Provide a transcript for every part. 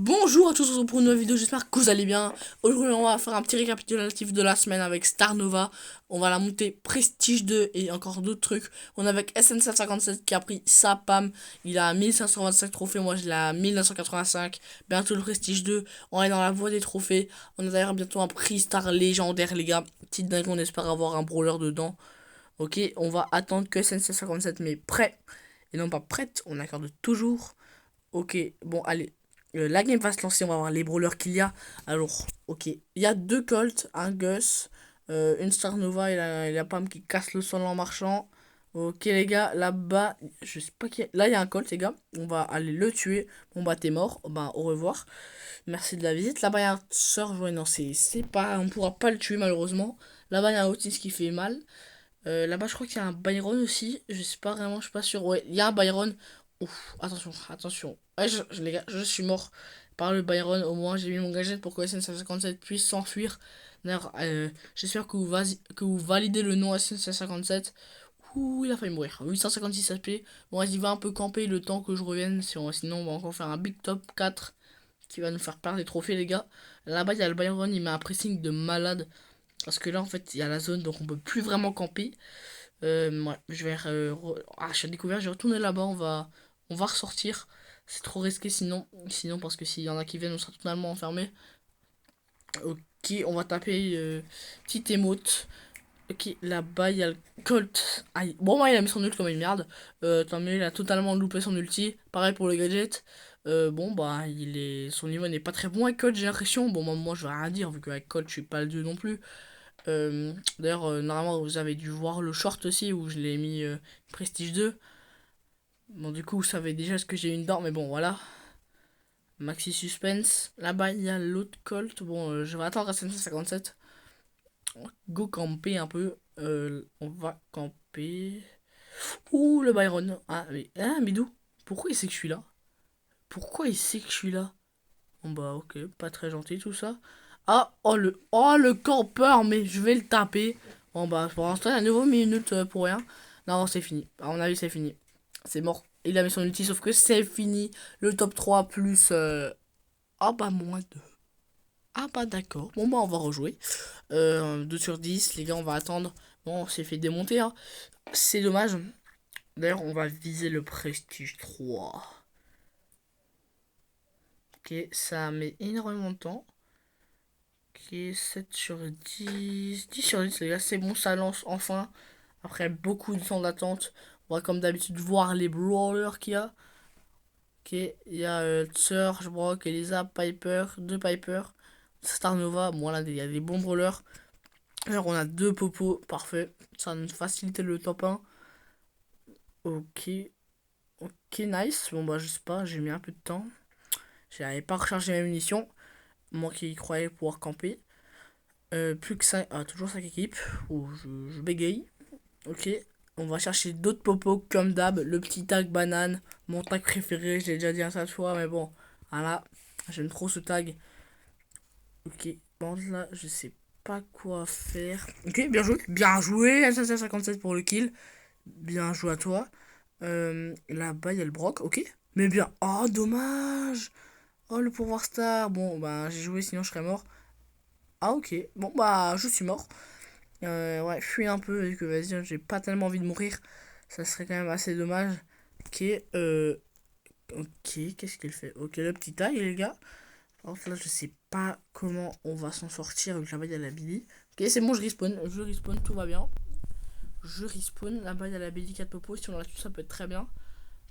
Bonjour à tous, on se retrouve pour une nouvelle vidéo, j'espère que vous allez bien. Aujourd'hui on va faire un petit récapitulatif de la semaine avec Star Nova. On va la monter Prestige 2 et encore d'autres trucs. On est avec SN757 qui a pris sa PAM. Il a 1525 trophées, moi je l'ai à 1985. Bientôt le Prestige 2, on est dans la voie des trophées. On a d'ailleurs bientôt un prix Star légendaire les gars. Petite dingue, on espère avoir un brawler dedans. Ok, on va attendre que SN757 mais prêt. Et non pas prête, on accorde toujours. Ok, bon allez. La game va se lancer, on va voir les brawlers qu'il y a. Alors, ok, il y a deux Colts, un Gus, une Star Nova et la Pam qui casse le sol en marchant. Ok les gars, là-bas, je sais pas qui est. Là il y a un Colt les gars, on va aller le tuer. Bon bah t'es mort, bah au revoir. Merci de la visite. Là-bas il y a un Surge, ouais non c'est pas, on pourra pas le tuer malheureusement. Là-bas il y a un Otis qui fait mal. Là-bas je crois qu'il y a un Byron aussi, je sais pas vraiment, je suis pas sûr. Ouais, il y a un Byron. Ouf, attention, attention. Ouais, les gars, je suis mort par le Byron. Au moins, j'ai mis mon gadget pour que SN557 puisse s'enfuir. D'ailleurs, j'espère que vous validez le nom SN557. Ouh, il a failli mourir. 856 HP. Bon, vas-y, va un peu camper le temps que je revienne. Sinon, on va encore faire un big top 4 qui va nous faire perdre des trophées, les gars. Là-bas, il y a le Byron. Il met un pressing de malade. Parce que là, en fait, il y a la zone, donc on peut plus vraiment camper. Ouais, je vais. Je suis découvert, je vais retourner là-bas. On va ressortir. C'est trop risqué sinon parce que s'il y en a qui viennent, on sera totalement enfermé. Ok, on va taper petite émote. Ok, là-bas, il y a le Colt. Aïe. Bon, moi, il a mis son ult comme une merde. Tant mieux, il a totalement loupé son ulti. Pareil pour le gadget. Bon, bah, son niveau n'est pas très bon avec Colt, j'ai l'impression. Bon, moi, je vais rien dire, vu qu'avec Colt, je suis pas le dieu non plus. D'ailleurs, normalement, vous avez dû voir le short aussi, où je l'ai mis Prestige 2. Bon, du coup, vous savez déjà ce que j'ai une dent, mais bon, voilà. Maxi suspense. Là-bas, il y a l'autre Colt. Bon, je vais attendre à 557. Go camper un peu. On va camper. Ouh, le Byron. Mais d'où? Pourquoi il sait que je suis là? Pourquoi il sait que je suis là? Bon, bah, ok, pas très gentil tout ça. Ah, oh le campeur, mais je vais le taper. Bon, bah, pour l'instant, il y a nouveau minute pour rien. Non, c'est fini. À mon avis, c'est fini. C'est mort. Il a mis son ulti, sauf que c'est fini. Le top 3 plus. Ah, bah, moins 2. Ah, bah, d'accord. Bon, bah, on va rejouer. 2 sur 10. Les gars, on va attendre. Bon, on s'est fait démonter, hein. C'est dommage. D'ailleurs, on va viser le prestige 3. Ok, ça met énormément de temps. Ok, 7 sur 10. 10 sur 10, les gars, c'est bon, ça lance enfin. Après beaucoup de temps d'attente. On va comme d'habitude voir les brawlers qu'il y a. Ok, il y a Surge, Brock, Elisa, Piper, deux Piper, Star Nova. Bon, là, il y a des bons brawlers. Alors, on a deux popos, parfait. Ça va nous faciliter le top 1. Ok, ok, nice. Bon, bah, je sais pas, j'ai mis un peu de temps. J'avais pas rechargé mes munitions. Moi qui croyais pouvoir camper. Plus que 5. Ah, toujours 5 équipes. Oh, je bégaye. Ok. On va chercher d'autres popos comme d'hab. Le petit tag banane. Mon tag préféré. J'ai déjà dit un tas de fois. Mais bon. Voilà. J'aime trop ce tag. Ok. Bon, là, je sais pas quoi faire. Ok, bien joué. Bien joué. SS57 pour le kill. Bien joué à toi. Là-bas, il y a le Brock. Ok. Mais bien. Oh, dommage. Oh, le pouvoir star. Bon, bah, j'ai joué, sinon je serais mort. Ah, ok. Bon, bah, je suis mort. Ouais, fuis un peu, vu que vas-y, j'ai pas tellement envie de mourir. Ça serait quand même assez dommage. Ok, ok, qu'est-ce qu'il fait? Ok, le petit taille, les gars. Par contre, là, je sais pas comment on va s'en sortir, vu que là-bas, il y a la Billy. Ok, c'est bon, je respawn, tout va bien. Je respawn, là-bas, il y a la Billy 4 popo. Si on l'a tout ça peut être très bien.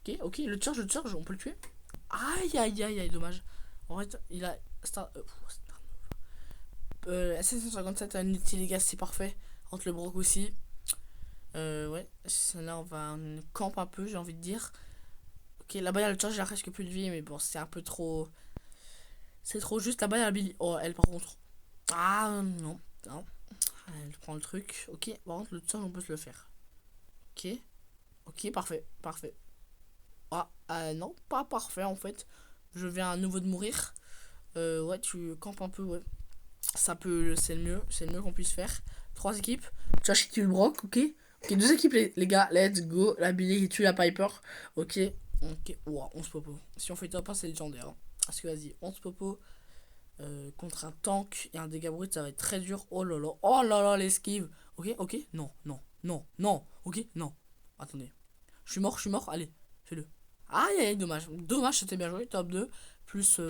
Ok, ok, le charge, on peut le tuer. Aïe, aïe, aïe, aïe, dommage. En fait, il a. S757 a une ulti, les gars, c'est parfait. Entre le Brock aussi. Ouais, là on campe un peu, j'ai envie de dire. Ok, là-bas il y a le charge, il a presque plus de vie, mais bon, c'est un peu trop. C'est trop juste. Là-bas il y a la Billy. Oh, elle par contre. Ah non, non. Elle prend le truc. Ok, par contre, le charge, on peut se le faire. Ok, ok, parfait, parfait. Ah, non, pas parfait en fait. Je viens à nouveau de mourir. Ouais, tu campes un peu, ouais. Ça peut, c'est le mieux qu'on puisse faire. 3 équipes. Charge qui tue le Brock, ok. Ok, 2 équipes, les gars, let's go. La Billy qui tue la Piper. Ok, ok. Wow, on se popo. Si on fait top 1, c'est légendaire, hein. Parce que vas-y, 11 popo contre un tank et un dégât brut, ça va être très dur. Oh là là, l'esquive. Ok, ok, non, non, non, non, ok, non. Attendez. Je suis mort, allez, fais-le. Aïe, aïe, dommage. Dommage, c'était bien joué, top 2. Plus,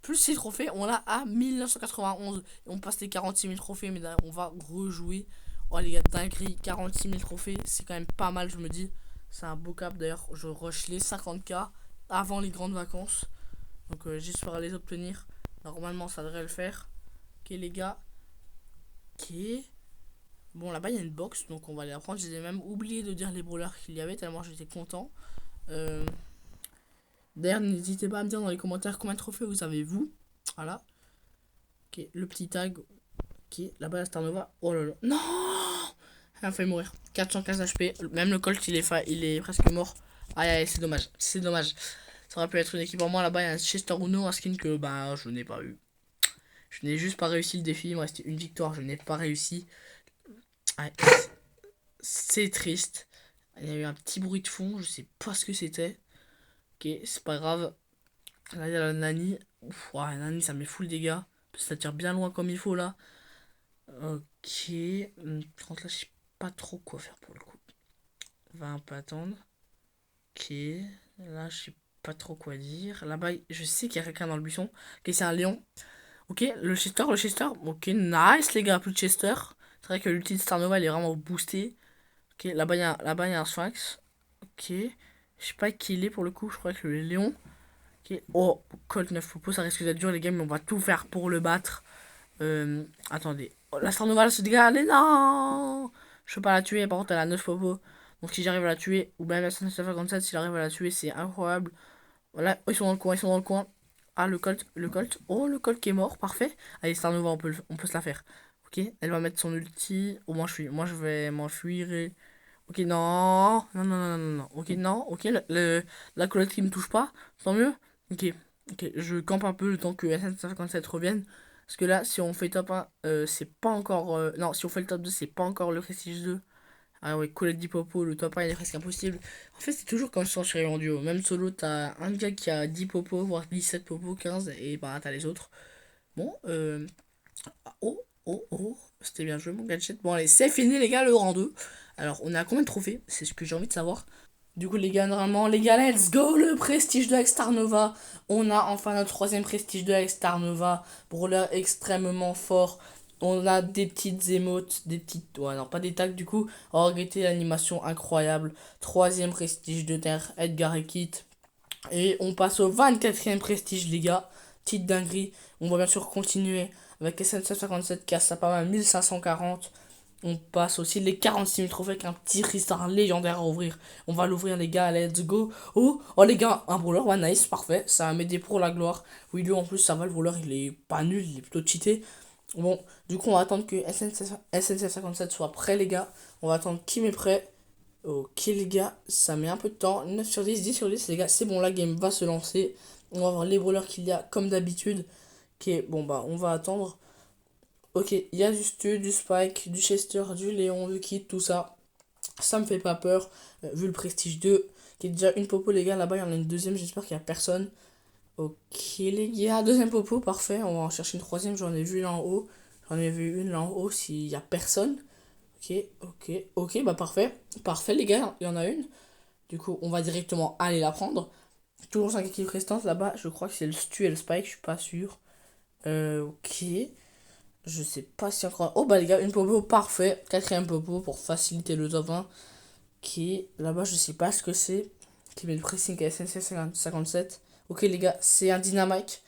plus 6 trophées, on a à 1991. Et on passe les 46 000 trophées, mais on va rejouer. Oh les gars, dinguerie, 46 000 trophées, c'est quand même pas mal, je me dis. C'est un beau cap d'ailleurs, je rush les 50K avant les grandes vacances. Donc j'espère les obtenir. Normalement, ça devrait le faire. Ok, les gars. Ok. Bon, là-bas, il y a une box, donc on va aller la prendre. J'ai même oublié de dire les brawlers qu'il y avait, tellement j'étais content. D'ailleurs, n'hésitez pas à me dire dans les commentaires combien de trophées vous avez, vous. Voilà. Ok, le petit tag. Ok, là-bas, la Star Nova. Oh là là. Non! Elle a failli mourir. 415 HP. Même le Colt, il est presque mort. Aïe, aïe, c'est dommage. C'est dommage. Ça aurait pu être une équipe en moins. Là-bas, il y a un Chester Uno, un skin que bah, je n'ai pas eu. Je n'ai juste pas réussi le défi. Il me restait une victoire. Je n'ai pas réussi. Ouais, c'est triste. Il y a eu un petit bruit de fond. Je sais pas ce que c'était. Ok, c'est pas grave. Là, il y a la Nani. Ouf, ouais, la Nani, ça met full dégâts. Ça tire bien loin comme il faut là. Ok. Contre là, je sais pas trop quoi faire pour le coup. On va un peu attendre. Ok. Là, je sais pas trop quoi dire. Là-bas, je sais qu'il y a quelqu'un dans le buisson. Ok, c'est un lion. Ok, le Chester, le Chester. Ok, nice les gars, plus de Chester. C'est vrai que l'ulti de Star Nova, elle est vraiment boostée. Ok, là-bas, il y a un Sphinx. Ok. Je sais pas qui il est pour le coup, je crois que le Léon. Ok. Oh, Colt 9 popo, ça risque d'être dur les gars, mais on va tout faire pour le battre. Attendez. Oh, la Star Nova, elle se dégage. Allez, non! Je peux pas la tuer, par contre, elle a 9 popo. Donc si j'arrive à la tuer, ou même la 557, si j'arrive à la tuer, c'est incroyable. Voilà, ils sont dans le coin, ils sont dans le coin. Ah, le Colt, le Colt. Oh, le Colt qui est mort, parfait. Allez, Star Nova, on peut se la faire. Ok, elle va mettre son ulti. Moi, je vais m'enfuir. Ok, non. Non, non, non, non, non. Ok, non. Ok, la colette qui me touche pas. Tant mieux. Ok, ok. Je campe un peu le temps que SN57 revienne. Parce que là, si on fait top 1, c'est pas encore. Non, si on fait le top 2, c'est pas encore le Prestige 2. Ah ouais, Colette Popo, le top 1 il est presque impossible. En fait, c'est toujours comme ça sur en duo. Même solo, t'as un gars qui a 10 popos, voire 17 popos, 15, et bah t'as les autres. Bon, oh, oh, oh, c'était bien joué mon gadget. Bon, allez, c'est fini les gars, le rang 2. Alors, on a combien de trophées? C'est ce que j'ai envie de savoir. Du coup, les gars, normalement, les gars, let's go, le prestige de Star Nova. On a enfin notre troisième prestige de Star Nova. Brawler extrêmement fort. On a des petites émotes, des petites. Ouais, non, pas des tags du coup. Oh, regardez l'animation incroyable. Troisième prestige de terre, Edgar et Kit. Et on passe au 24e prestige, les gars. Petite dinguerie. On va bien sûr continuer avec SN757 qui a ça pas mal, 1540. On passe aussi les 46 000 trophées avec un petit restart légendaire à ouvrir. On va l'ouvrir, les gars, let's go. Oh, oh les gars, un brawler, ouais, nice, parfait. Ça va m'aider pour la gloire. Oui, lui en plus, ça va, le brawler, il est pas nul, il est plutôt cheaté. Bon, du coup, on va attendre que SN757 soit prêt, les gars. On va attendre qui m'est prêt. Ok les gars, ça met un peu de temps. 9 sur 10, 10 sur 10 les gars, c'est bon, la game va se lancer. On va voir les brawlers qu'il y a comme d'habitude. Ok, bon bah on va attendre. Ok, il y a du Stu, du Spike, du Chester, du Léon, du Kid, tout ça. Ça me fait pas peur, vu le Prestige 2, qui est déjà une popo les gars, là-bas il y en a une deuxième, j'espère qu'il y a personne. Ok les gars, deuxième popo, parfait, on va en chercher une troisième, j'en ai vu là en haut. J'en ai vu une là en haut s'il y a personne. Ok, ok, ok, bah parfait. Parfait les gars, il y en a une. Du coup, on va directement aller la prendre. Toujours 5 équipes restantes là-bas, je crois que c'est le Stu et le Spike, je suis pas sûr. Ok. Je sais pas si encore. Oh bah les gars, une popo, parfait. Quatrième popo pour faciliter le top 1. Qui là-bas, je sais pas ce que c'est. Qui met le pressing à SNC 57. Ok les gars, c'est un dynamite.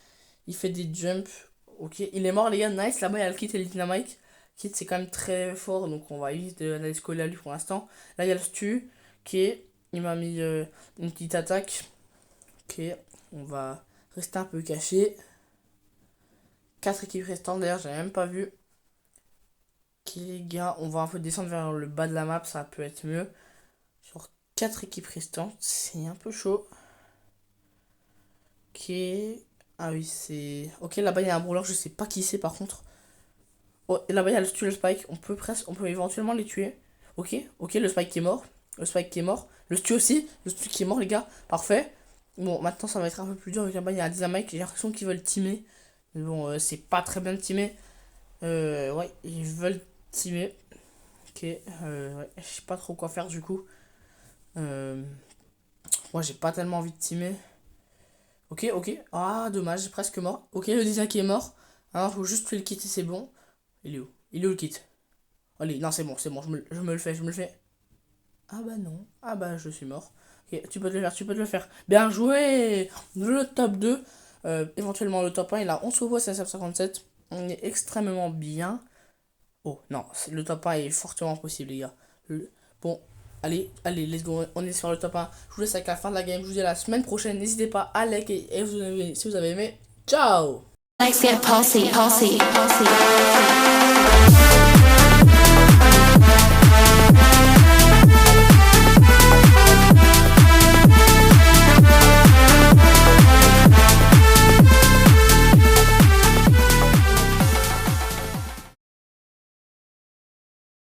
Il fait des jumps. Ok, il est mort les gars, nice. Là-bas, il y a le kit et le dynamite. Kit, c'est quand même très fort, donc on va éviter d'aller se coller à lui pour l'instant. Là, il y a le Stu qui est. Il m'a mis une petite attaque. Ok, on va rester un peu caché. 4 équipes restantes d'ailleurs, j'avais même pas vu. Ok les gars, on va un peu descendre vers le bas de la map, ça peut être mieux. Sur 4 équipes restantes, c'est un peu chaud. Ok. Ah oui, c'est... Ok, là-bas il y a un brawler, je sais pas qui c'est par contre. Oh, et là-bas il y a le Stu, le Spike, on peut éventuellement les tuer. Ok, ok, le Spike qui est mort. Le Spike qui est mort. Le Stu aussi, le Stu qui est mort les gars, parfait. Bon, maintenant ça va être un peu plus dur avec il y a des mecs, j'ai l'impression qu'ils veulent teamer. Mais bon, c'est pas très bien de teamer. Ouais, ils veulent teamer. Ok, ouais, je sais pas trop quoi faire du coup. Euh, Moi j'ai pas tellement envie de teamer. Ok, ok. Ah, dommage, j'ai presque mort. Ok, le design qui est mort. Alors, faut juste tuer le kit et c'est bon. Il est où? Il est où le kit? Allez, non, c'est bon, je me le fais, je me le fais. Ah bah non. Ah bah je suis mort. Ok, tu peux te le faire, tu peux te le faire. Bien joué! Le top 2. Éventuellement le top 1, il a 11 fois 757. On est extrêmement bien. Oh non, le top 1 est fortement possible, les gars. Bon, allez, allez, let's go. On est sur le top 1. Je vous laisse avec la fin de la game. Je vous dis à la semaine prochaine. N'hésitez pas à liker et si vous avez aimé. Ciao! Legs get pulsy, pulsy, pulsy.